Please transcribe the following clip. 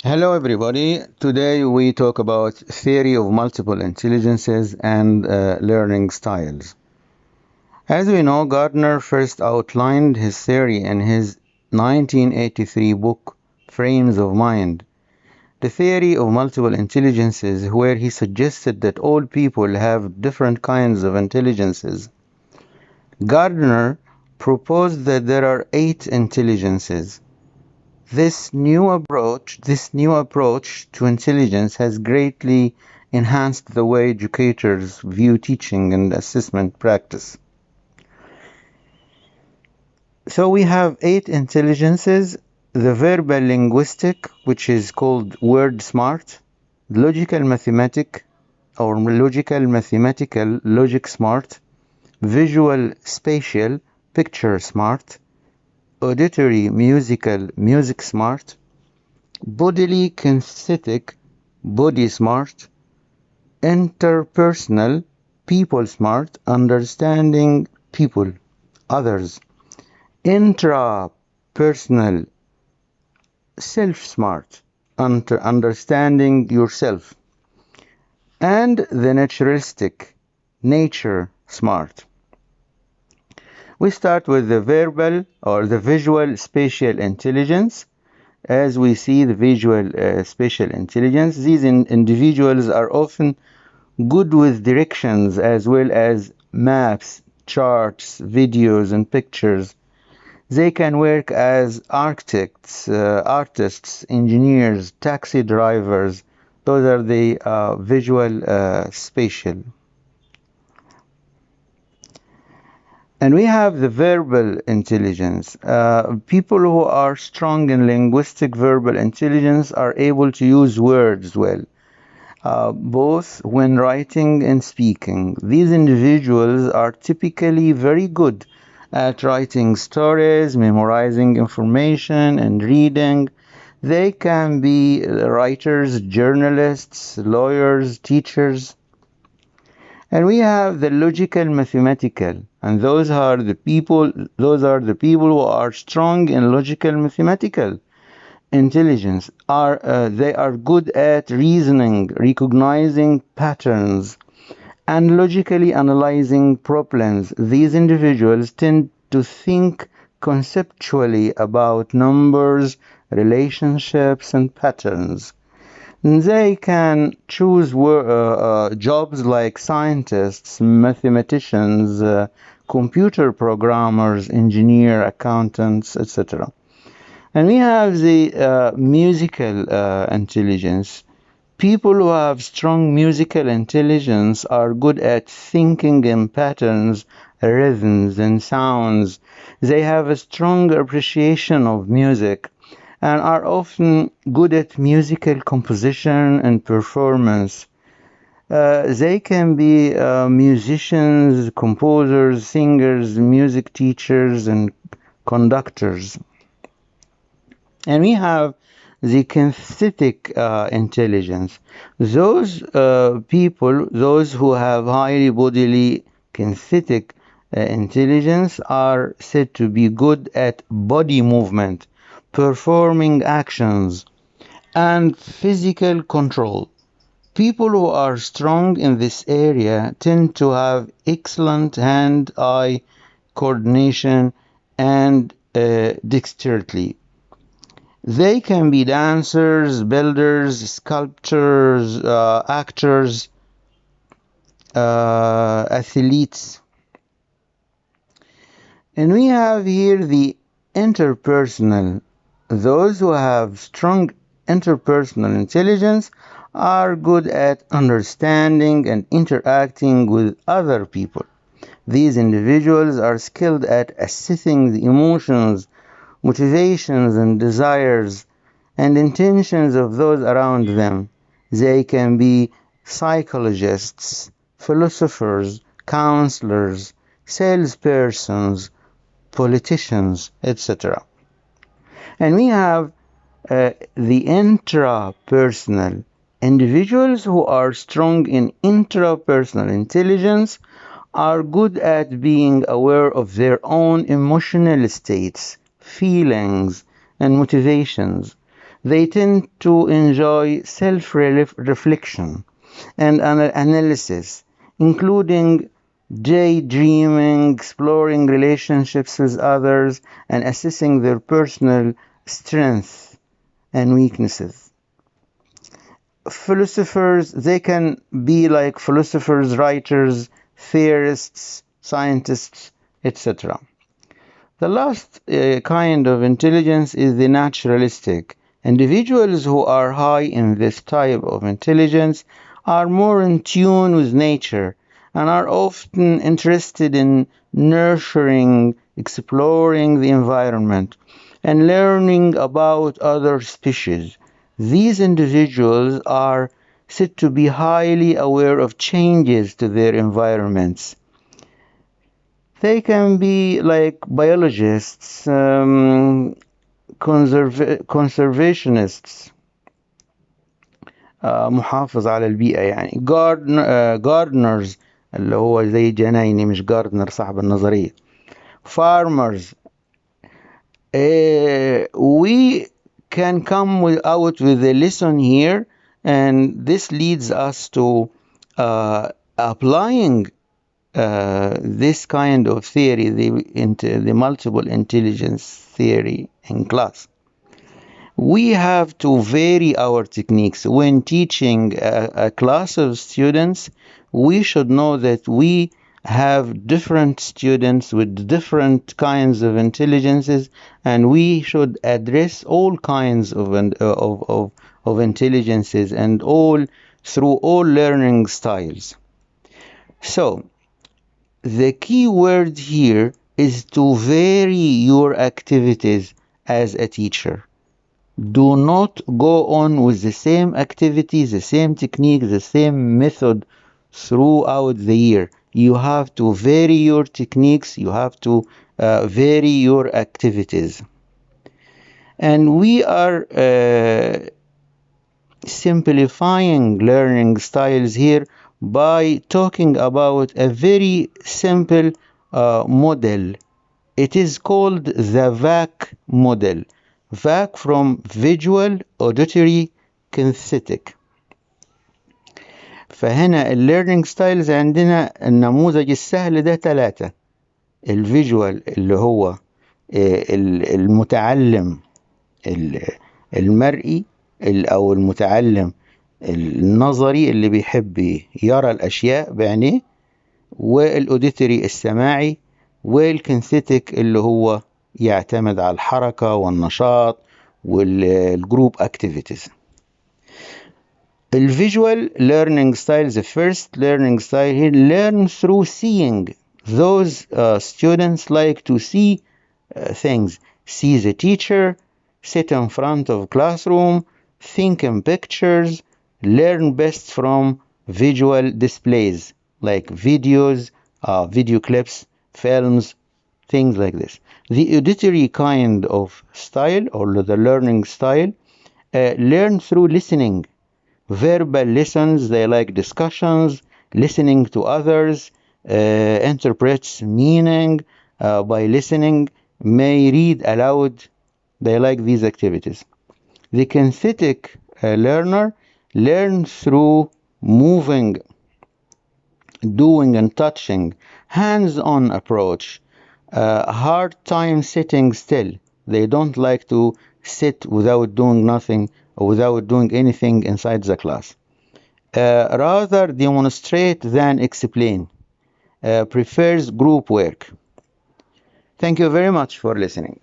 Hello everybody. Today we talk about theory of multiple intelligences and learning styles. As we know, Gardner first outlined his theory in his 1983 book, Frames of Mind. The theory of multiple intelligences, where he suggested that all people have different kinds of intelligences. Gardner proposed that there are 8 intelligences. This new approach to intelligence has greatly enhanced the way educators view teaching and assessment practice. So we have 8 intelligences: the verbal linguistic, which is called word smart, logical mathematical logic smart, visual spatial picture smart, auditory musical music smart, bodily kinesthetic body smart, interpersonal people smart understanding people, others, intrapersonal self smart understanding yourself, and the naturalistic nature smart. We start with the verbal or the visual spatial intelligence. As we see the visual spatial intelligence, these individuals are often good with directions as well as maps, charts, videos, and pictures. They can work as architects, artists, engineers, taxi drivers. Those are the visual spatial. And we have the verbal intelligence. People who are strong in linguistic verbal intelligence are able to use words well, both when writing and speaking. These individuals are typically very good at writing stories, memorizing information, and reading. They can be writers, journalists, lawyers, teachers. And we have the logical mathematical, and those are the people who are strong in logical mathematical intelligence. They are good at reasoning, recognizing patterns, and logically analyzing problems. These individuals tend to think conceptually about numbers, relationships, and patterns. They can choose jobs like scientists, mathematicians, computer programmers, engineer, accountants, etc. And we have the musical intelligence. People who have strong musical intelligence are good at thinking in patterns, rhythms, and sounds. They have a strong appreciation of music and are often good at musical composition and performance. They can be musicians, composers, singers, music teachers, and conductors. And we have the kinesthetic intelligence. Those those who have highly bodily kinesthetic intelligence are said to be good at body movement, performing actions, and physical control. People who are strong in this area tend to have excellent hand-eye coordination and dexterity. They can be dancers, builders, sculptors, actors, athletes. And we have here the interpersonal. Those who have strong interpersonal intelligence are good at understanding and interacting with other people. These individuals are skilled at assessing the emotions, motivations, and desires and intentions of those around them. They can be psychologists, philosophers, counselors, salespersons, politicians, etc. And we have the intrapersonal. Individuals who are strong in intrapersonal intelligence are good at being aware of their own emotional states, feelings, and motivations. They tend to enjoy self-reflection and analysis, including daydreaming, exploring relationships with others, and assessing their personal strengths and weaknesses. Philosophers, they can be like philosophers, writers, theorists, scientists, etc. The last kind of intelligence is the naturalistic. Individuals who are high in this type of intelligence are more in tune with nature and are often interested in nurturing, exploring the environment, and learning about other species. These individuals are said to be highly aware of changes to their environments. They can be like biologists, conservationists, محافظ على البيئة يعني gardeners اللي هو زي جنايني مش gardener صاحب النظرية farmers. We can come out with a lesson here, and this leads us to applying this kind of theory, the multiple intelligence theory in class. We have to vary our techniques. When teaching a class of students, we should know that we have different students with different kinds of intelligences, and we should address all kinds of intelligences and through all learning styles. So, the key word here is to vary your activities as a teacher. Do not go on with the same activities, the same technique, the same method throughout the year. You have to vary your techniques, you have to vary your activities. And we are simplifying learning styles here by talking about a very simple model. It is called the VAC model. VAC from visual, auditory, kinesthetic. فهنا الليرنينج ستايلز عندنا النموذج السهل ده 3. الفيجوال اللي هو المتعلم المرئي أو المتعلم النظري اللي بيحب يرى الأشياء بعينيه، والأوديتري السماعي، والكنثيتك اللي هو يعتمد على الحركة والنشاط والجروب activities. الفيجوال learning style, the first learning style here, learn through seeing. Those students like to see things. See the teacher, sit in front of classroom, think in pictures, learn best from visual displays like videos, video clips, films, things like this. The auditory kind of style, or the learning style, learn through listening. Verbal lessons, they like discussions, listening to others, interprets meaning by listening, may read aloud. They like these activities. The kinesthetic learner learns through moving, doing and touching, hands-on approach, hard time sitting still. They don't like to sit without doing nothing or without doing anything inside the class. Rather demonstrate than explain. Prefers group work. Thank you very much for listening.